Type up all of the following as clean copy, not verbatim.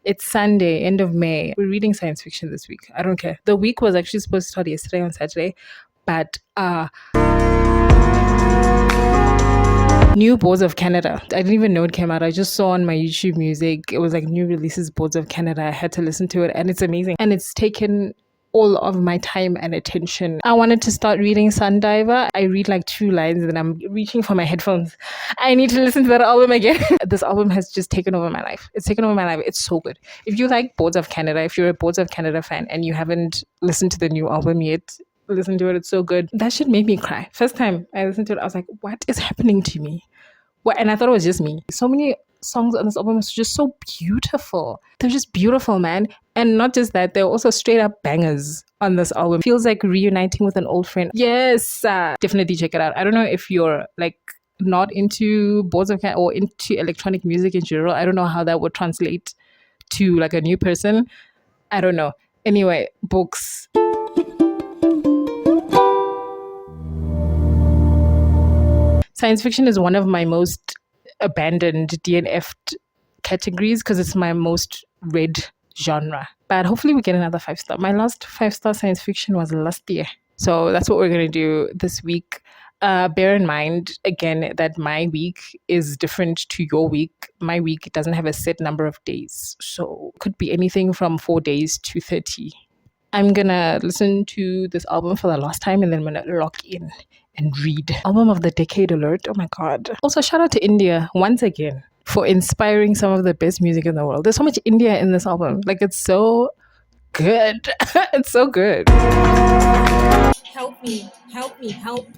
It's Sunday, end of May. We're reading science fiction this week. I don't care. The week was actually supposed to start yesterday on Saturday, but new Boards of Canada. I didn't even know it came out. I just saw on my YouTube music. It was like new releases, Boards of Canada. I had to listen to it and it's amazing. And it's taken all of my time and attention. I wanted to start reading Sundiver. I read like 2 lines and then I'm reaching for my headphones. I need to listen to that album again. This album has just taken over my life. It's taken over my life. It's so good. If you like Boards of Canada, if you're a Boards of Canada fan and you haven't listened to the new album yet, listen to it. It's so good. That shit made me cry. First time I listened to it, I was like, what is happening to me? What? And I thought it was just me. So many songs on this album are just so beautiful. They're just beautiful, man. And not just that, they're also straight up bangers on this album. Feels like reuniting with an old friend. Yes, definitely check it out. I don't know if you're like not into Boards of Canada or into electronic music in general. I don't know how that would translate to like a new person. I don't know. Anyway, books. Science fiction is one of my most abandoned DNF'd categories because it's my most read genre. But hopefully we get another 5-star. My last 5-star science fiction was last year. So that's what we're going to do this week. Bear in mind, again, that my week is different to your week. My week doesn't have a set number of days. So it could be anything from 4 days to 30. I'm going to listen to this album for the last time and then I'm going to lock in and read. Album of the decade alert. Oh my God. Also, shout out to India once again for inspiring some of the best music in the world. There's so much India in this album. Like, it's so good. It's so good. Help me, help me, help.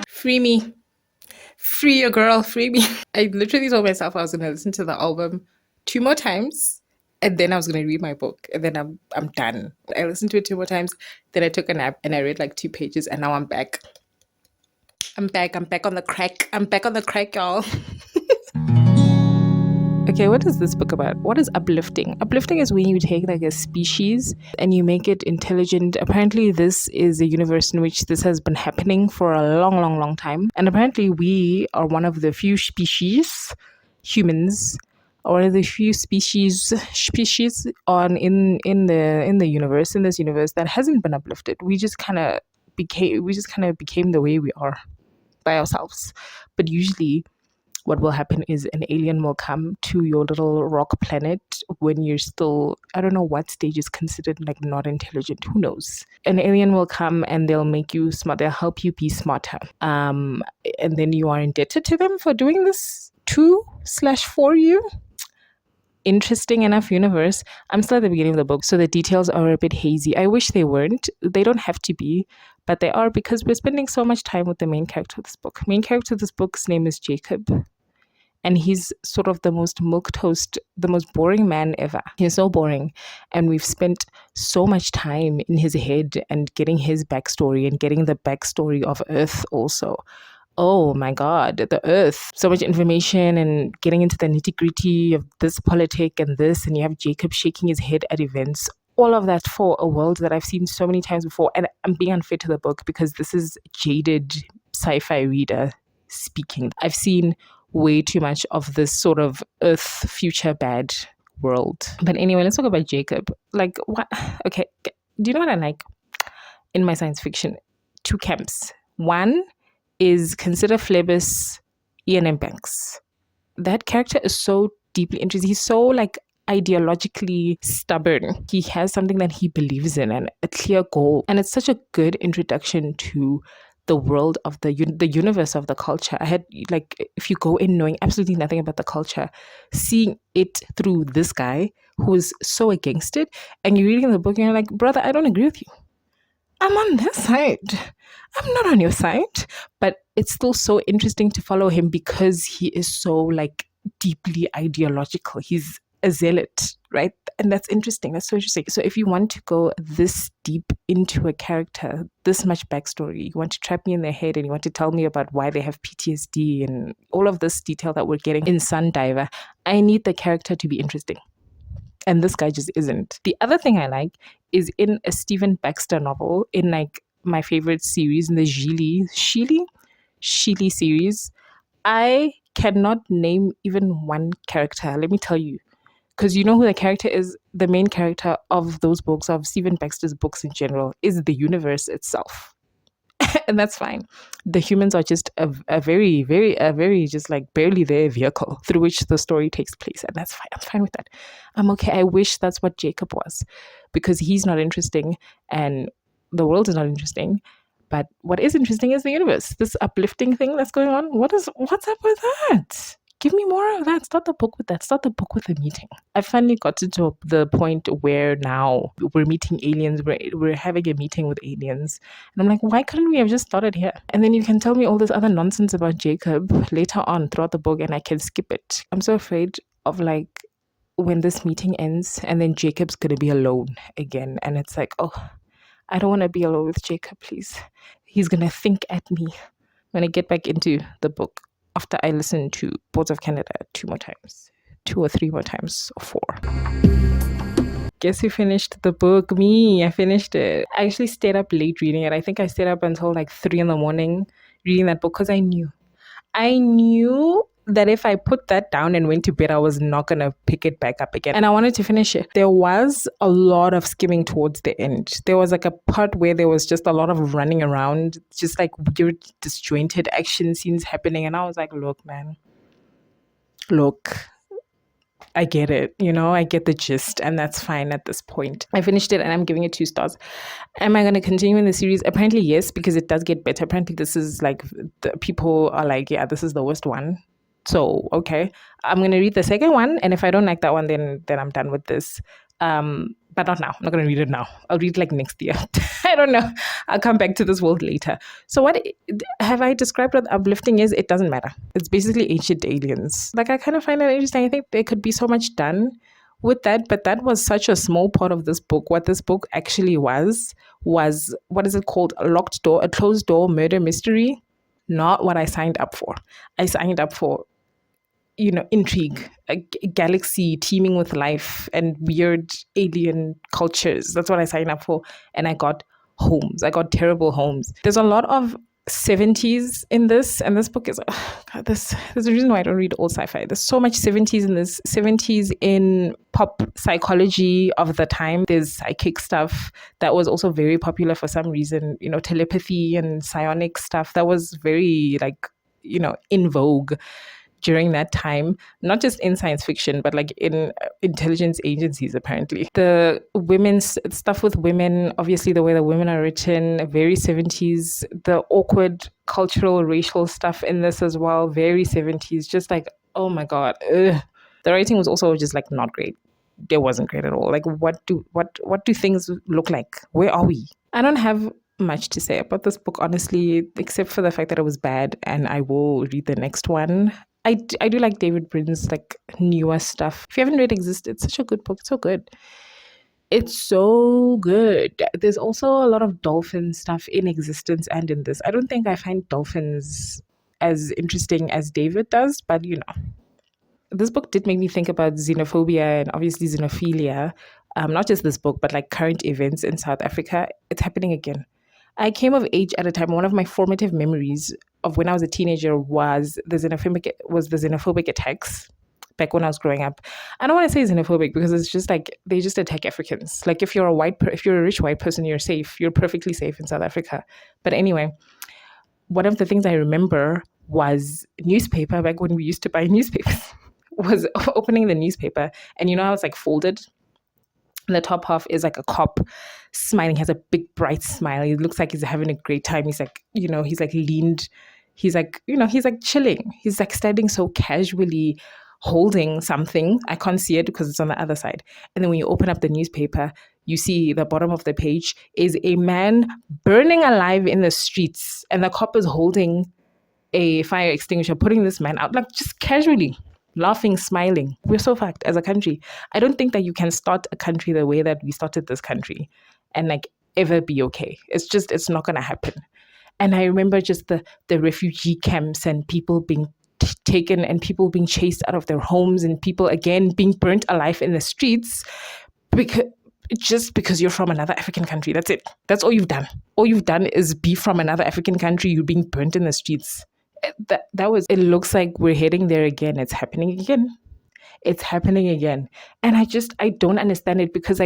Free me. Free your girl, free me. I literally told myself I was going to listen to the album 2 more times and then I was going to read my book and then I'm done. I listened to it 2 more times, then I took a nap and I read like 2 pages and now I'm back. I'm back on the crack. I'm back on the crack, y'all. Okay, what is this book about? What is uplifting? Uplifting is when you take like a species and you make it intelligent. Apparently, this is a universe in which this has been happening for a long, long, long time. And apparently, we are one of the few species, humans, or one of the few species on in the universe, in this universe that hasn't been uplifted. We just kind of became the way we are by ourselves. But usually what will happen is an alien will come to your little rock planet when you're still, I don't know what stage is considered like not intelligent. Who knows? An alien will come and they'll make you smart. They'll help you be smarter. And then you are indebted to them for doing this to/for you. Interesting enough universe. I'm still at the beginning of the book, so the details are a bit hazy. I wish they weren't. They don't have to be, but they are because we're spending so much time with the main character of this book. Main character of this book's name is Jacob. And he's sort of the most milquetoast, the most boring man ever. He's so boring. And we've spent so much time in his head and getting his backstory and getting the backstory of Earth also. Oh my God, the Earth. So much information and getting into the nitty-gritty of this politic and this. And you have Jacob shaking his head at events. All of that for a world that I've seen so many times before. And I'm being unfair to the book because this is jaded sci-fi reader speaking. I've seen way too much of this sort of Earth future bad world. But anyway, let's talk about Jacob. Like, what? Okay, do you know what I like in my science fiction? 2 camps. One is consider Phlebas Ian M. Banks. That character is so deeply interesting. He's so like ideologically stubborn. He has something that he believes in and a clear goal. And it's such a good introduction to the world of the universe of the culture. I had like, if you go in knowing absolutely nothing about the culture, seeing it through this guy who is so against it, and you're reading the book and you're like, brother, I don't agree with you. I'm on their side. I'm not on your side. But it's still so interesting to follow him because he is so like deeply ideological. He's a zealot, right? And that's interesting. That's so interesting. So if you want to go this deep into a character, this much backstory, you want to trap me in their head and you want to tell me about why they have PTSD and all of this detail that we're getting in Sundiver, I need the character to be interesting. And this guy just isn't. The other thing I like is in a Stephen Baxter novel, in like my favorite series, in the Sheely series, I cannot name even one character. Let me tell you. Because you know who the character is? The main character of those books, of Stephen Baxter's books in general, is the universe itself. And that's fine. The humans are just a very just like barely there vehicle through which the story takes place. And that's fine. I'm fine with that. I'm okay. I wish that's what Jacob was, because he's not interesting and the world is not interesting. But what is interesting is the universe, this uplifting thing that's going on. What's up with that? Give me more of that. Start the book with that. Start the book with a meeting. I finally got to the point where now we're meeting aliens. We're having a meeting with aliens. And I'm like, why couldn't we have just started here? And then you can tell me all this other nonsense about Jacob later on throughout the book and I can skip it. I'm so afraid of like when this meeting ends and then Jacob's going to be alone again. And it's like, oh, I don't want to be alone with Jacob, please. He's going to think at me when I get back into the book. After I listened to Boards of Canada 2 or 3 more times, or 4. Guess who finished the book? Me. I finished it. I actually stayed up late reading it. I think I stayed up until like 3 in the morning reading that book because I knew that if I put that down and went to bed, I was not going to pick it back up again. And I wanted to finish it. There was a lot of skimming towards the end. There was like a part where there was just a lot of running around, just like weird, disjointed action scenes happening. And I was like, look, man, I get it, I get the gist, and that's fine at this point. I finished it and I'm giving it 2 stars. Am I going to continue in the series? Apparently, yes, because it does get better. Apparently, this is like, the people are like, yeah, this is the worst one. So, okay, I'm going to read the second one. And if I don't like that one, then I'm done with this. But not now. I'm not going to read it now. I'll read it like next year. I don't know. I'll come back to this world later. So what have I described what uplifting is? It doesn't matter. It's basically ancient aliens. Like, I kind of find that interesting. I think there could be so much done with that, but that was such a small part of this book. What this book actually was, what is it called? A closed door murder mystery. Not what I signed up for. I signed up for intrigue, a galaxy teeming with life and weird alien cultures. That's what I signed up for. And I got homes. I got terrible homes. There's a lot of 70s in this, and this book is there's a reason why I don't read old sci-fi. There's so much 70s in this. 70s in pop psychology of the time. There's psychic stuff that was also very popular for some reason, telepathy and psionic stuff that was very in vogue during that time, not just in science fiction, but like in intelligence agencies, apparently. The women's stuff with women, obviously the way the women are written, very 70s. The awkward cultural, racial stuff in this as well, very 70s. Just like, oh my God. Ugh. The writing was also just like not great. It wasn't great at all. Like, what do things look like? Where are we? I don't have much to say about this book, honestly, except for the fact that it was bad, and I will read the next one. I do like David Brin's like newer stuff. If you haven't read Exist, it's such a good book. It's so good. It's so good. There's also a lot of dolphin stuff in Existence and in this. I don't think I find dolphins as interesting as David does, but this book did make me think about xenophobia and obviously xenophilia. Not just this book, but like current events in South Africa. It's happening again. I came of age at a time. One of my formative memories of when I was a teenager was the xenophobic attacks back when I was growing up. I don't want to say xenophobic because it's just like they just attack Africans. Like if you're a rich white person, you're safe. You're perfectly safe in South Africa. But anyway, one of the things I remember was newspaper. Back when we used to buy newspapers, was opening the newspaper, and how it's like folded. The top half is like a cop smiling, has a big bright smile. He looks like he's having a great time. He's like, he's like leaned. He's like, he's like chilling. He's like standing so casually holding something. I can't see it because it's on the other side. And then when you open up the newspaper, you see the bottom of the page is a man burning alive in the streets. And the cop is holding a fire extinguisher, putting this man out, like just casually. Laughing, smiling. We're so fucked as a country. I don't think that you can start a country the way that we started this country and like ever be okay. It's not going to happen. And I remember just the refugee camps and people being taken and people being chased out of their homes and people again being burnt alive in the streets because just because you're from another African country. That's it. That's all you've done. All you've done is be from another African country. You're being burnt in the streets. It looks like we're heading there again. It's happening again. It's happening again. And I don't understand it because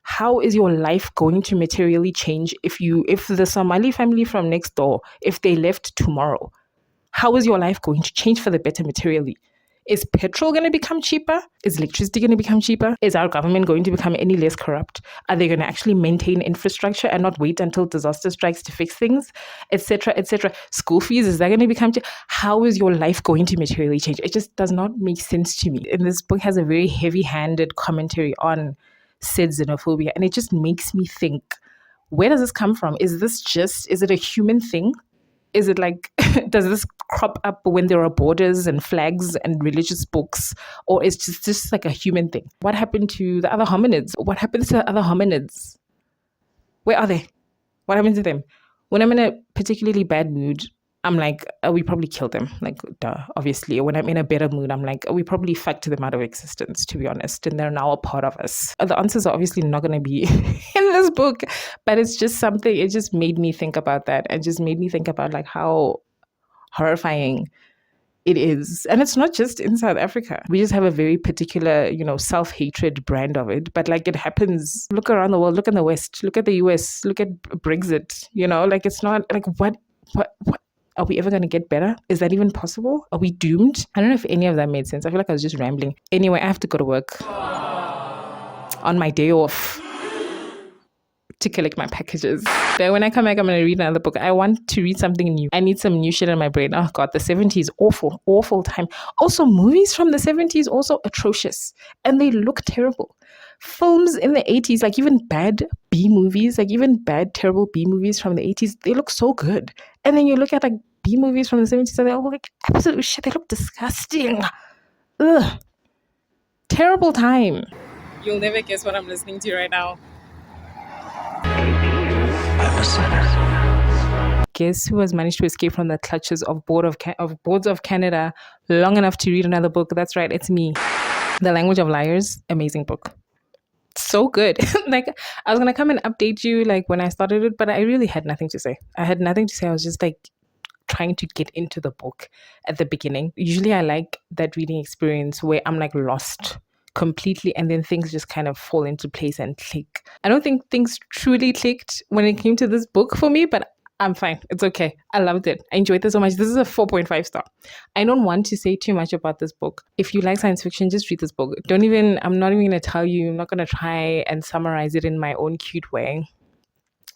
how is your life going to materially change if the Somali family from next door, if they left tomorrow? How is your life going to change for the better materially? Is petrol going to become cheaper? Is electricity going to become cheaper? Is our government going to become any less corrupt? Are they going to actually maintain infrastructure and not wait until disaster strikes to fix things, etc., etc.? School fees, is that going to become cheaper? How is your life going to materially change? It just does not make sense to me. And this book has a very heavy-handed commentary on said xenophobia, and it just makes me think, where does this come from? Is it a human thing? Is it does this crop up when there are borders and flags and religious books? Or is it just like a human thing? What happened to the other hominids? What happens to the other hominids? Where are they? What happened to them? When I'm in a particularly bad mood, I'm like, we probably killed them. Duh, obviously. Or when I'm in a better mood, I'm like, we probably fucked them out of existence, to be honest. And they're now a part of us. The answers are obviously not going to be in this book, but it's just something, it just made me think about that. It just made me think about how horrifying it is. And it's not just in South Africa. We just have a very particular, self-hatred brand of it. But it happens, look around the world, look in the West, look at the US, look at Brexit, it's not what are we ever going to get better? Is that even possible? Are we doomed? I don't know if any of that made sense. I feel like I was just rambling. Anyway, I have to go to work on my day off to collect my packages. But when I come back, I'm going to read another book. I want to read something new. I need some new shit in my brain. Oh God, the 70s, awful time. Also, movies from the 70s, also atrocious. And they look terrible. Films in the 80s, even bad B movies, even bad, terrible B movies from the 80s, they look so good. And then you look at B movies from the 70s and they're all absolute shit. They look disgusting. Ugh. Terrible time. You'll never guess what I'm listening to right now. I'm a sinner. Guess who has managed to escape from the clutches of Boards of Canada long enough to read another book? That's right, it's me. The Language of Liars, amazing book. So good. I was gonna come and update you when I started it, but I really had nothing to say. I was just trying to get into the book at the beginning. Usually I like that reading experience where I'm lost completely and then things just kind of fall into place and click. I don't think things truly clicked when it came to this book for me, but I'm fine. It's okay. I loved it. I enjoyed it so much. This is a 4.5 star. I don't want to say too much about this book. If you like science fiction, just read this book. I'm not even going to tell you. I'm not going to try and summarize it in my own cute way.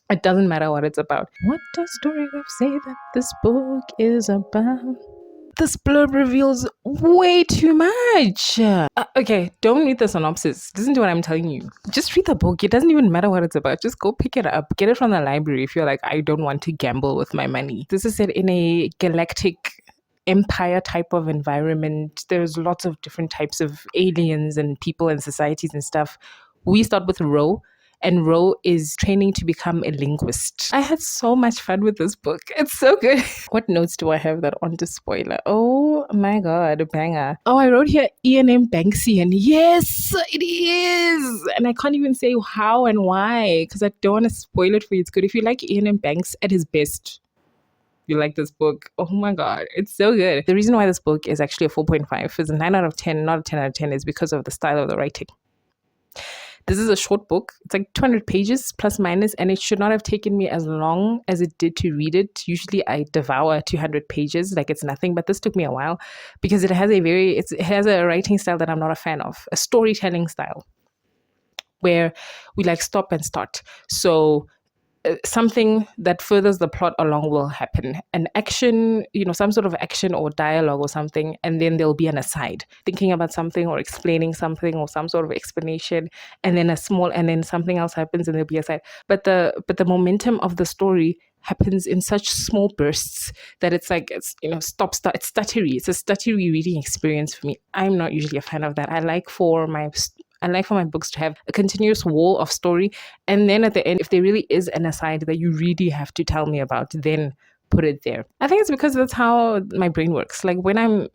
It doesn't matter what it's about. What does StoryGraph say that this book is about? This blurb reveals way too much. Okay, don't read the synopsis. Listen to what I'm telling you. Just read the book. It doesn't even matter what it's about. Just go pick it up. Get it from the library if you're I don't want to gamble with my money. This is set in a galactic empire type of environment. There's lots of different types of aliens and people and societies and stuff. We start with Ro. And Ro is training to become a linguist. I had so much fun with this book. It's so good. What notes do I have that aren't a spoiler? Oh my God, banger. Oh, I wrote here E&M Banksian. Yes, it is. And I can't even say how and why because I don't want to spoil it for you. It's good. If you like E&M Banks at his best, you like this book. Oh my God, it's so good. The reason why this book is actually a 4.5 is a 9 out of 10, not a 10 out of 10 is because of the style of the writing. This is a short book. It's 200 pages plus minus, and it should not have taken me as long as it did to read it. Usually I devour 200 pages like it's nothing, but this took me a while because it has a writing style that I'm not a fan of, a storytelling style where we stop and start. So something that furthers the plot along will happen. An action, some sort of action or dialogue or something, and then there'll be an aside, thinking about something or explaining something or some sort of explanation, and then something else happens and there'll be a side. But the momentum of the story happens in such small bursts that it's stop, start. It's stuttery. It's a stuttery reading experience for me. I'm not usually a fan of that. I like for my books to have a continuous wall of story. And then at the end, if there really is an aside that you really have to tell me about, then put it there. I think it's because that's how my brain works. Like when I'm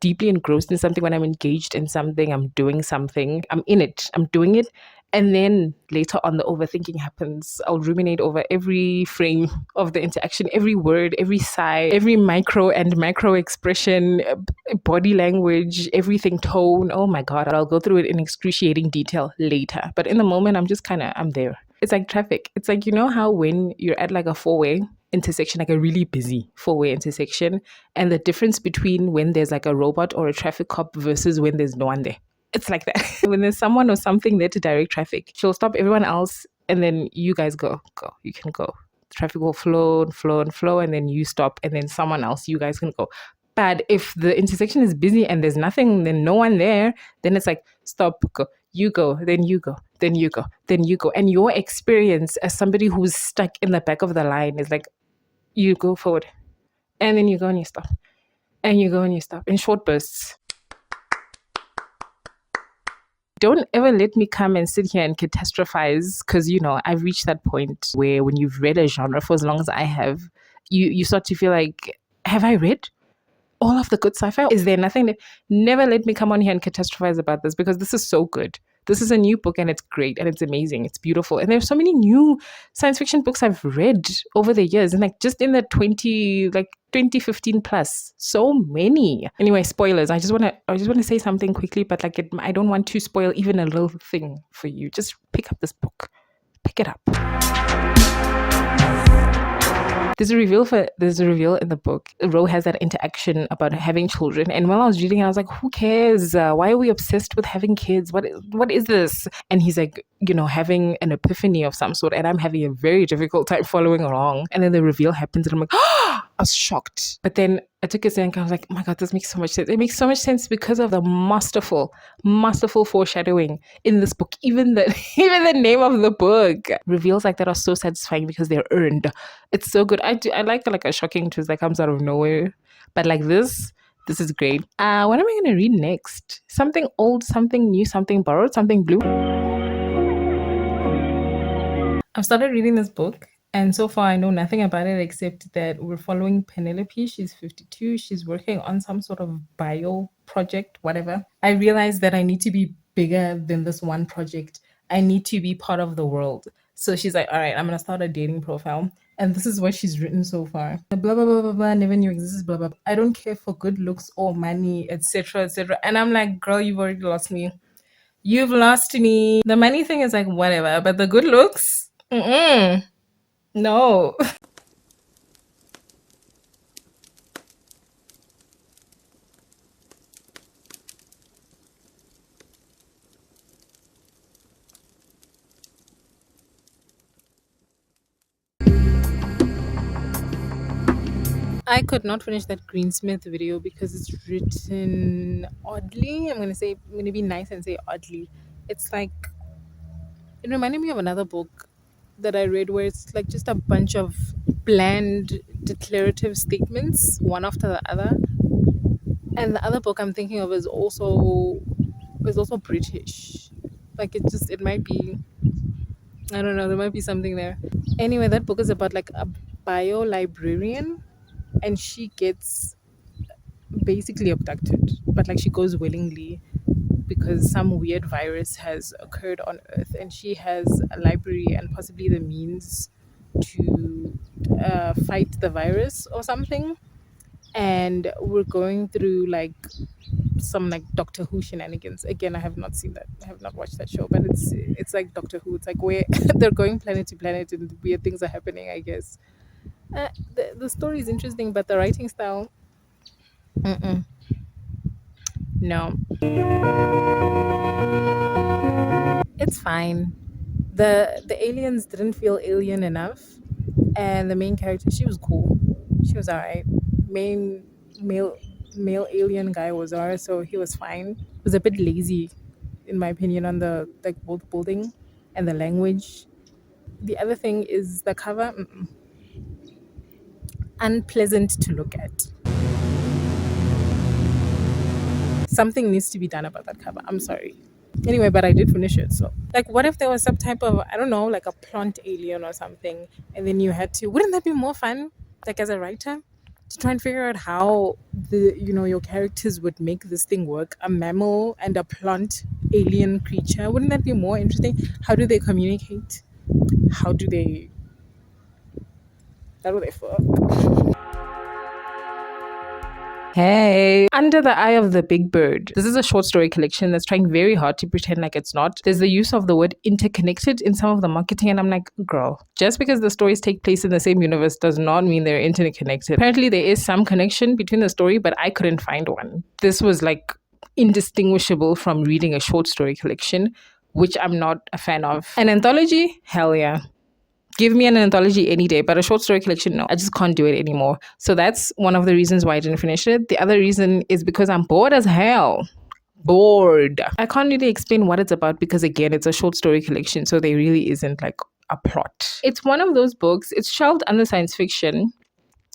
deeply engrossed in something, when I'm engaged in something, I'm doing something, I'm in it, I'm doing it. And then later on, the overthinking happens. I'll ruminate over every frame of the interaction, every word, every sigh, every micro and macro expression, body language, everything, tone. Oh my God, I'll go through it in excruciating detail later. But in the moment, I'm there. It's like traffic. It's like, you know how when you're at like a four-way intersection, like a really busy four-way intersection, and the difference between when there's like a robot or a traffic cop versus when there's no one there. It's like that. When there's someone or something there to direct traffic, she'll stop everyone else and then you guys go. You can go. Traffic will flow and flow and flow, and then you stop, and then someone else, you guys can go. But if the intersection is busy and there's nothing, then no one there, then it's like stop, go. You go, then you go, then you go, then you go. And your experience as somebody who's stuck in the back of the line is like you go forward, and then you go and you stop, and you go and you stop in short bursts. Don't ever let me come and sit here and catastrophize, because, you know, I've reached that point where when you've read a genre for as long as I have, you start to feel like, have I read all of the good sci-fi? Is there nothing that... Never let me come on here and catastrophize about this, because this is so good. This is a new book and it's great and it's amazing. It's beautiful. And there's so many new science fiction books I've read over the years. And like just in the 2015 plus, so many. Anyway, spoilers. I just want to say something quickly, but like I don't want to spoil even a little thing for you. Just pick up this book. Pick it up. There's a reveal in the book. Ro has that interaction about having children, and while I was reading, I was like, "Who cares? Why are we obsessed with having kids? What is this?" And he's like, you know, having an epiphany of some sort, and I'm having a very difficult time following along. And then the reveal happens, and I'm like, "Oh!" I was shocked. But then I took a second. I was like, "Oh my God, this makes so much sense." It makes so much sense because of the masterful foreshadowing in this book. Even the name of the book. Reveals like that are so satisfying because they're earned. It's so good. I like a shocking twist that comes out of nowhere. But like this is great. What am I going to read next? Something old, something new, something borrowed, something blue. I've started reading this book, and so far I know nothing about it except that we're following Penelope. She's 52. She's working on some sort of bio project, whatever. I realized that I need to be bigger than this one project. I need to be part of the world. So she's like, all right, I'm going to start a dating profile. And this is what she's written so far. Blah, blah, blah, blah, blah, never knew existed, blah, blah. I don't care for good looks or money, etc., etc. And I'm like, girl, you've already lost me. You've lost me. The money thing is like, whatever. But the good looks, no. I could not finish that Greensmith video because it's written oddly. I'm going to be nice and say oddly. It's like, it reminded me of another book that I read where it's like just a bunch of bland declarative statements, one after the other. And the other book I'm thinking of is also British. Like it might be, I don't know, there might be something there. Anyway, that book is about like a bio librarian, and she gets basically abducted, but like she goes willingly because some weird virus has occurred on Earth, and she has a library and possibly the means to fight the virus or something. And we're going through like some like Doctor Who shenanigans. Again, I have not seen that. I have not watched that show, but it's like Doctor Who. It's like where they're going planet to planet and weird things are happening, I guess. The story is interesting, but the writing style, no. It's fine. The aliens didn't feel alien enough, and the main character, she was cool. She was alright. Main male alien guy was alright, so he was fine. It was a bit lazy, in my opinion, on the like world building and the language. The other thing is the cover. Unpleasant to look at. Something needs to be done about that cover. I'm sorry. Anyway, but I did finish it. So, like, what if there was some type of, I don't know, like a plant alien or something, and then you had to, wouldn't that be more fun? like as a writer, to try and figure out how your characters would make this thing work. A mammal and a plant alien creature. Wouldn't that be more interesting? How do they communicate? How do they fuck? Hey, Under the Eye of the Big Bird. This is a short story collection that's trying very hard to pretend like it's not. There's the use of the word interconnected in some of the marketing, and I'm like, girl, just because the stories take place in the same universe does not mean they're interconnected. Apparently, there is some connection between the story, but I couldn't find one. This was like indistinguishable from reading a short story collection, which I'm not a fan of. An anthology? Hell yeah. Give me an anthology any day, but a short story collection, no. I just can't do it anymore. So that's one of the reasons why I didn't finish it. The other reason is because I'm bored as hell. Bored. I can't really explain what it's about because, again, it's a short story collection, so there really isn't like a plot. It's one of those books, it's shelved under science fiction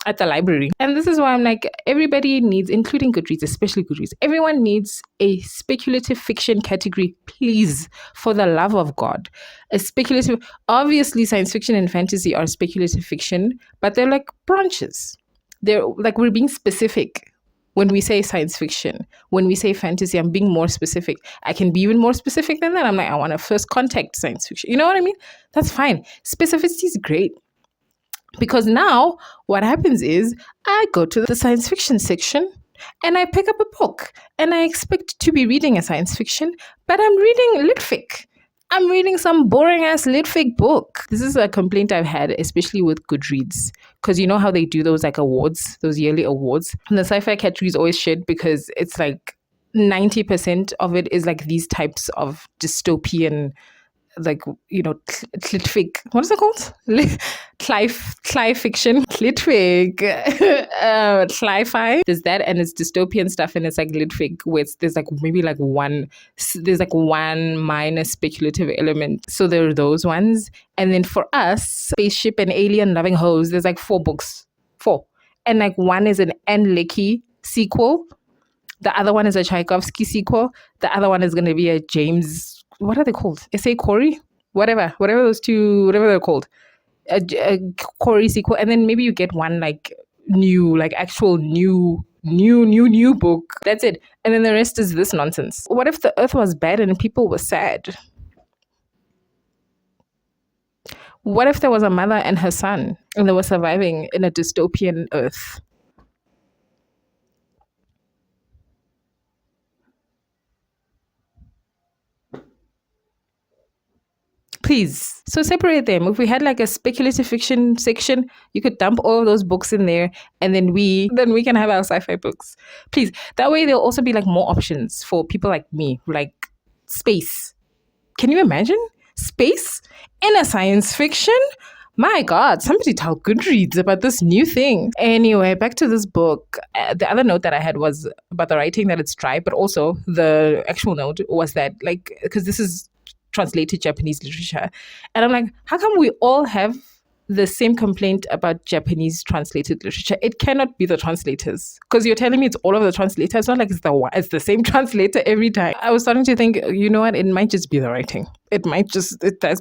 at the library. And this is why I'm like, everybody needs, including Goodreads, especially Goodreads, everyone needs a speculative fiction category, please, for the love of God. A speculative, obviously science fiction and fantasy are speculative fiction, but they're like branches. They're like, we're being specific. When we say science fiction, when we say fantasy, I'm being more specific. I can be even more specific than that. I'm like, I want to first contact science fiction. You know what I mean? That's fine. Specificity is great. Because now what happens is I go to the science fiction section and I pick up a book and I expect to be reading a science fiction, but I'm reading litfic. I'm reading some boring ass litfic book. This is a complaint I've had, especially with Goodreads, because you know how they do those like awards, those yearly awards. And the sci-fi category is always shit because it's like 90% of it is like these types of dystopian, like, clitfic, what is it called? Cli fiction, clitfic, cli-fi. There's that, and it's dystopian stuff, and it's like litfic, where there's like maybe like one minor speculative element. So there are those ones, and then for us, spaceship and alien loving hoes, there's like 4 books, and like one is an Anne Leckie sequel, the other one is a Tchaikovsky sequel, the other one is going to be a James, what are they called? S.A. Corey? Whatever those two, whatever they're called. A Corey sequel. And then maybe you get one like new, like actual new book. That's it. And then the rest is this nonsense. What if the earth was bad and people were sad? What if there was a mother and her son and they were surviving in a dystopian earth? Please. So separate them. If we had like a speculative fiction section, you could dump all of those books in there, and then we can have our sci-fi books. Please. That way there'll also be like more options for people like me, like space. Can you imagine? Space in a science fiction? My God, somebody tell Goodreads about this new thing. Anyway, back to this book. The other note that I had was about the writing, that it's dry, but also the actual note was that, like, because this is translated Japanese literature. And I'm like, how come we all have the same complaint about Japanese translated literature? It cannot be the translators, because you're telling me it's all of the translators. It's not like it's the same translator every time. I was starting to think, you know what? It might just be the writing.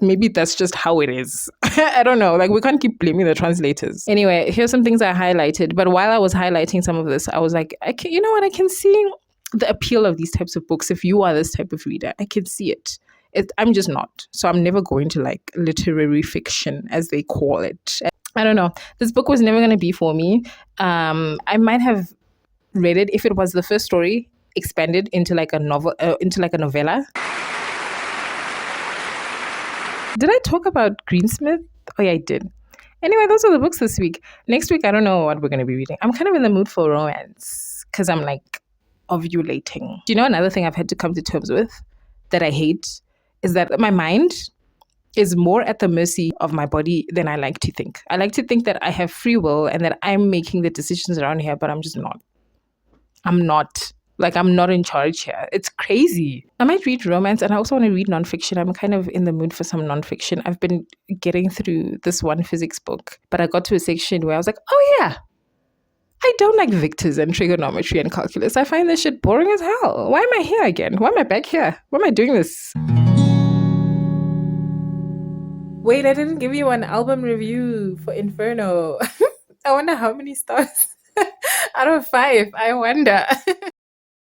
Maybe that's just how it is. I don't know. Like, we can't keep blaming the translators. Anyway, here's some things I highlighted. But while I was highlighting some of this, I was like, you know what? I can see the appeal of these types of books. If you are this type of reader, I can see it. I'm just not. So I'm never going to like literary fiction, as they call it. I don't know. This book was never going to be for me. I might have read it if it was the first story expanded into like a novel, into like a novella. Did I talk about Greensmith? Oh yeah, I did. Anyway, those are the books this week. Next week, I don't know what we're going to be reading. I'm kind of in the mood for romance because I'm like ovulating. Do you know another thing I've had to come to terms with that I hate? Is that my mind is more at the mercy of my body than I like to think. I like to think that I have free will and that I'm making the decisions around here, but I'm just not. I'm not. Like, I'm not in charge here. It's crazy. I might read romance, and I also want to read nonfiction. I'm kind of in the mood for some nonfiction. I've been getting through this one physics book, but I got to a section where I was like, oh yeah, I don't like vectors and trigonometry and calculus. I find this shit boring as hell. Why am I here again? Why am I back here? Why am I doing this? Wait, I didn't give you an album review for Inferno. I wonder how many stars out of 5. I wonder.